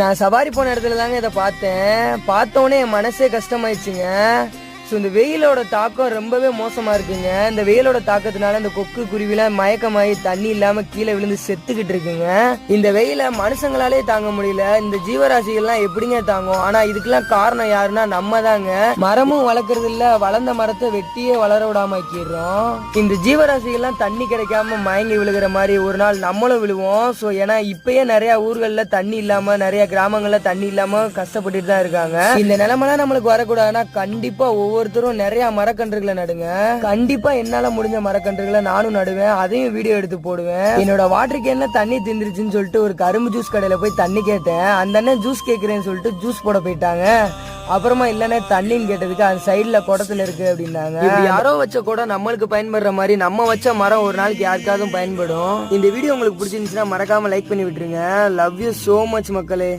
நான் சவாரி போன இடத்துல தாங்க இதை பார்த்தோன்னே என் மனசே கஷ்டமாயிடுச்சுங்க. ஸோ இந்த வெயிலோட தாக்கம் ரொம்பவே மோசமா இருக்குங்க. இந்த வெயிலோட தாக்கத்தினால இந்த கொக்கு குருவிலாம் மயக்கமாயி தண்ணி இல்லாம கீழே விழுந்து செத்துக்கிட்டு இருக்குங்க. இந்த வெயில மனுஷங்களாலே தாங்க முடியல, இந்த ஜீவராசிகள்லாம் எப்படிங்க தாங்கும்? ஆனா இதுக்கெல்லாம் காரணம் யாருன்னா நம்ம தாங்க. மரமும் வளர்க்கறது இல்ல, வளர்ந்த மரத்தை வெட்டியே வளர விடாம ஆக்கிடுறோம். இந்த ஜீவராசிகள்லாம் தண்ணி கிடைக்காம மயங்கி விழுகிற மாதிரி ஒரு நாள் நம்மளும் விழுவோம். ஸோ ஏன்னா இப்பயே நிறைய ஊர்கள்ல தண்ணி இல்லாம, நிறைய கிராமங்கள்ல தண்ணி இல்லாம கஷ்டப்பட்டுட்டு தான் இருக்காங்க. இந்த நிலைமைலாம் நம்மளுக்கு வரக்கூடாதுன்னா கண்டிப்பா ஒவ்வொருத்தரும் நிறைய மரக்கன்றுகளை நடுங்க. கண்டிப்பா என்னால முடிஞ்ச மரக்கன்றுகளை நானும் நடுவேன், அதையும் வீடியோ எடுத்து போடுவேன். என்னோட வாட்டர் கேன்ல தண்ணி திந்துருச்சுன்னு சொல்லிட்டு ஒரு கரும்பு ஜூஸ் கடையில போய் தண்ணி கேட்டேன். அந்த அண்ணன் ஜூஸ் கேட்கிறேன்னு சொல்லிட்டு ஜூஸ் போட போயிட்டாங்க. அப்புறமா இல்லன்னா தண்ணின்னு கேட்டதுக்கு அந்த சைடுல குடத்துல இருக்கு அப்படின்னாங்க. யாரோ வச்ச குடம் நம்மளுக்கு பயன்படுற மாதிரி நம்ம வச்ச மரம் ஒரு நாளைக்கு யாருக்காவது பயன்படும். இந்த வீடியோ உங்களுக்கு பிடிச்சிருந்துச்சுன்னா மறக்காம லைக் பண்ணி விட்டுருங்க. லவ் யூ சோ மச் மக்களே.